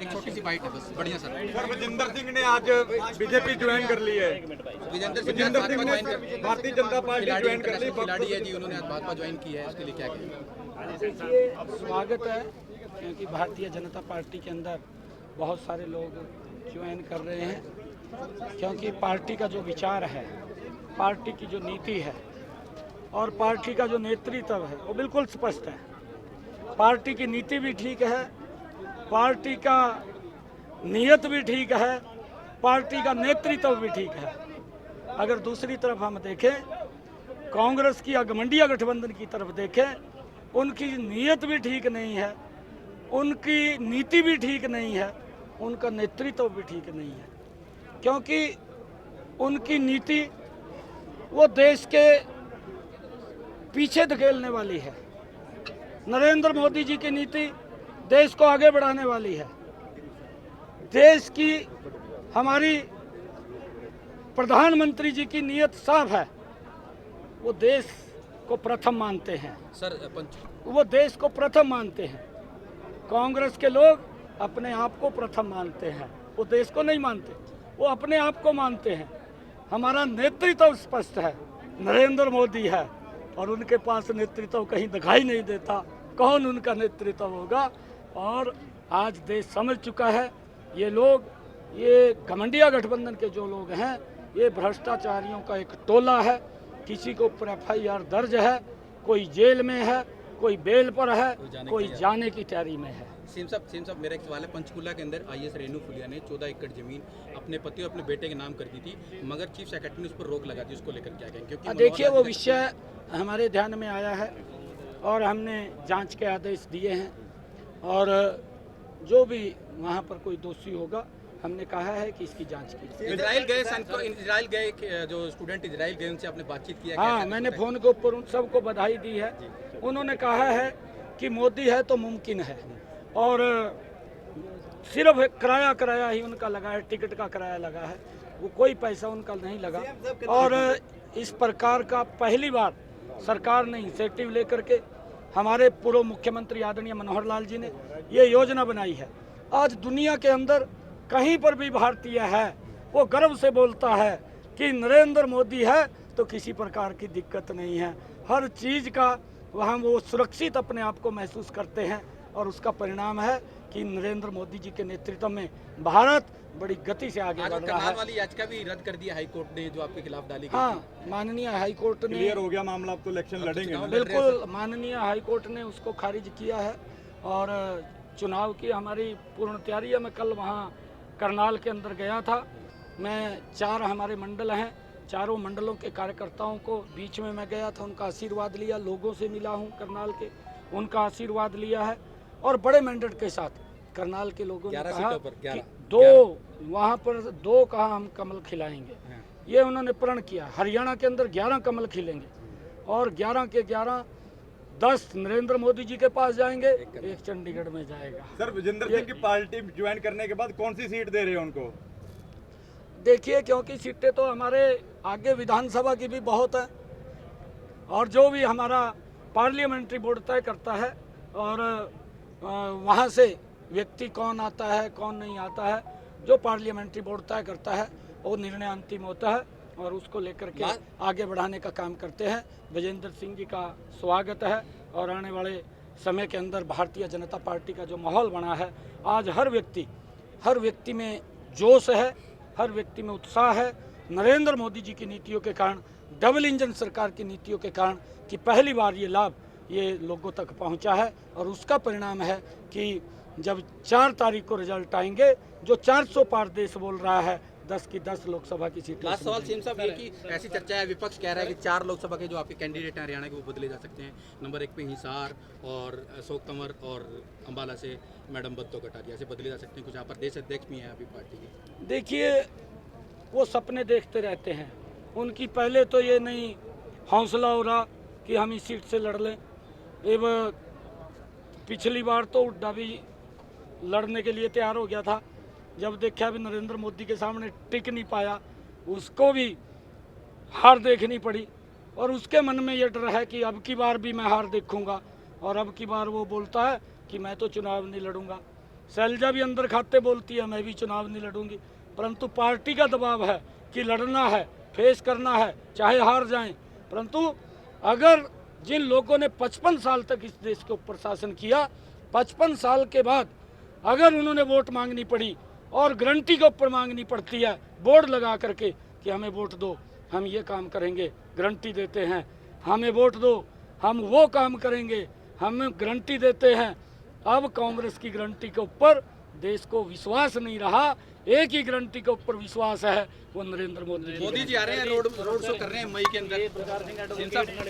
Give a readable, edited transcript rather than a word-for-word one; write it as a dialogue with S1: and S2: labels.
S1: एक छोटी सी बाइट है बस, बढ़िया सर।
S2: सर विजेंद्र सिंह ने आज बीजेपी ज्वाइन कर ली है।
S1: विजेंद्र सिंह
S2: विजेंद्र
S1: ने
S2: सिंह
S1: ज्वाइन
S2: ने
S1: कर
S2: भारतीय जनता पार्टी
S1: खिलाड़ी
S2: ज्वाइन कर ली।
S1: इंटरनेशनल खिलाड़ी है जी, उन्होंने आज भाजपा ज्वाइन की है, उसके लिए क्या कहेंगे?
S3: देखिए, स्वागत है, क्योंकि भारतीय जनता पार्टी के अंदर बहुत सारे लोग ज्वाइन कर रहे हैं, क्योंकि पार्टी का जो विचार है, पार्टी की जो नीति है और पार्टी का जो नेतृत्व है वो बिल्कुल स्पष्ट है। पार्टी की नीति भी ठीक है, पार्टी का नियत भी ठीक है, पार्टी का नेतृत्व भी ठीक है। अगर दूसरी तरफ हम देखें, कांग्रेस की अगमंडिया गठबंधन की तरफ देखें, उनकी नीयत भी ठीक नहीं है, उनकी नीति भी ठीक नहीं है, उनका नेतृत्व भी ठीक नहीं है, क्योंकि उनकी नीति वो देश के पीछे धकेलने वाली है। नरेंद्र मोदी जी की नीति देश को आगे बढ़ाने वाली है। देश की हमारी प्रधानमंत्री जी की नीयत साफ है, वो देश को प्रथम मानते हैं
S1: सर पंच
S3: वो देश को प्रथम मानते हैं। कांग्रेस के लोग अपने आप को प्रथम मानते हैं, वो देश को नहीं मानते, वो अपने आप को मानते हैं। हमारा नेतृत्व स्पष्ट है, नरेंद्र मोदी है, और उनके पास नेतृत्व कहीं दिखाई नहीं देता। कौन उनका नेतृत्व होगा? और आज देश समझ चुका है, ये लोग, ये घमंडिया गठबंधन के जो लोग हैं, ये भ्रष्टाचारियों का एक टोला है। किसी के ऊपर FIR दर्ज है, कोई जेल में है, कोई बेल पर है, कोई जाने की तैयारी में है।
S1: सीम साहब मेरा एक सवाल है। पंचकूला के अंदर IAS रेणु फुलिया ने 14 एकड़ जमीन अपने पति और अपने बेटे के नाम कर दी थी, मगर चीफ सेक्रेटरी ने उस पर रोक लगा दी, उसको लेकर क्या कहें? क्योंकि
S3: देखिए, वो विषय हमारे ध्यान में आया है और हमने जांच के आदेश दिए हैं, और जो भी वहाँ पर कोई दोषी होगा, हमने कहा है कि इसकी जांच की।
S1: इजराइल गए जो स्टूडेंट इजराइल गए, उनसे आपने बातचत किया?
S3: हाँ, मैंने फोन के ऊपर उन सबको बधाई दी है। उन्होंने कहा है कि मोदी है तो मुमकिन है, और सिर्फ किराया ही उनका लगा है, टिकट का किराया लगा है, वो कोई पैसा उनका नहीं लगा। और इस प्रकार का पहली बार सरकार ने इनिशिएटिव लेकर के, हमारे पूर्व मुख्यमंत्री आदरणीय मनोहर लाल जी ने ये योजना बनाई है। आज दुनिया के अंदर कहीं पर भी भारतीय है, वो गर्व से बोलता है कि नरेंद्र मोदी है तो किसी प्रकार की दिक्कत नहीं है। हर चीज़ का वहाँ वो सुरक्षित अपने आप को महसूस करते हैं, और उसका परिणाम है कि नरेंद्र मोदी जी के नेतृत्व में भारत बड़ी गति से आगे बढ़ रहा है।
S1: वाली याचिका भी रद्द कर दिया हाई कोर्ट ने, जो आपके खिलाफ डाली गई
S3: हाँ,
S1: थी।
S3: माननीय हाई कोर्ट ने,
S2: क्लियर हो गया मामला, अब तो इलेक्शन लड़ेंगे ना?
S3: बिल्कुल, माननीय हाई कोर्ट ने उसको खारिज किया है, और चुनाव की हमारी पूर्ण तैयारी है। मैं कल वहाँ करनाल के अंदर गया था। मैं 4 हमारे मंडल हैं, चारों मंडलों के कार्यकर्ताओं को बीच में मैं गया था, उनका आशीर्वाद लिया, लोगों से मिला हूँ करनाल के, उनका आशीर्वाद लिया है, और बड़े मैंडेट के साथ करनाल के लोगों ने कहा कि 2 वहाँ पर 2 कहा हम कमल खिलाएंगे, ये उन्होंने प्रण किया। हरियाणा के अंदर 11 कमल खिलेंगे, और 11 के 11 10 नरेंद्र मोदी जी के पास जाएंगे, एक चंडीगढ़ में जाएगा।
S2: सर विजेंद्र सिंह की पार्टी ज्वाइन करने के बाद कौन सी सीट दे रहे हैं उनको?
S3: देखिए, क्योंकि सीटें तो हमारे आगे विधानसभा की भी बहुत है, और जो भी हमारा पार्लियामेंट्री बोर्ड तय करता है, और वहाँ से व्यक्ति कौन आता है कौन नहीं आता है, जो पार्लियामेंट्री बोर्ड तय करता है वो निर्णय अंतिम होता है, और उसको लेकर के आगे बढ़ाने का काम करते हैं। विजेंद्र सिंह जी का स्वागत है, और आने वाले समय के अंदर भारतीय जनता पार्टी का जो माहौल बना है, आज हर व्यक्ति में जोश है, हर व्यक्ति में उत्साह है। नरेंद्र मोदी जी की नीतियों के कारण, डबल इंजन सरकार की नीतियों के कारण, कि पहली बार ये लाभ ये लोगों तक पहुंचा है, और उसका परिणाम है कि जब 4 तारीख को रिजल्ट आएंगे, जो 400 पार देश बोल रहा है, 10 की 10 लोकसभा की सीटें।
S1: लास्ट सवाल सीम साहब, ये कि ऐसी चर्चा है, विपक्ष कह रहा है कि 4 लोकसभा के जो आपके कैंडिडेट हैं हरियाणा के, वो बदले जा सकते हैं। नंबर 1 पे हिसार और अशोक तंवर, और अम्बाला से मैडम बत्तो कटारिया से बदले जा सकते हैं। कुछ यहाँ प्रदेश अध्यक्ष भी हैं अभी पार्टी के।
S3: देखिए, वो सपने देखते रहते हैं, उनकी पहले तो ये नहीं हौसला हो रहा कि हम इस सीट से लड़ लें। एवं पिछली बार तो हुड्डा भी लड़ने के लिए तैयार हो गया था, जब देखा भी नरेंद्र मोदी के सामने टिक नहीं पाया, उसको भी हार देखनी पड़ी, और उसके मन में ये डर है कि अब की बार भी मैं हार देखूंगा, और अब की बार वो बोलता है कि मैं तो चुनाव नहीं लड़ूंगा। शैलजा भी अंदर खाते बोलती है मैं भी चुनाव नहीं लड़ूंगी, परंतु पार्टी का दबाव है कि लड़ना है, फेस करना है, चाहे हार जाएं। परंतु अगर जिन लोगों ने 55 साल तक इस देश के ऊपर शासन किया, 55 साल के बाद अगर उन्होंने वोट मांगनी पड़ी और गारंटी के ऊपर मांगनी पड़ती है बोर्ड लगा करके कि हमें वोट दो, हम ये काम करेंगे, गारंटी देते हैं, हमें वोट दो, हम वो काम करेंगे, हम गारंटी देते हैं। अब कांग्रेस की गारंटी के ऊपर देश को विश्वास नहीं रहा, एक ही गारंटी के ऊपर विश्वास है, वो नरेंद्र मोदी जी।
S1: मोदी जी आ रहे हैं, रोड शो कर रहे हैं मई के अंदर।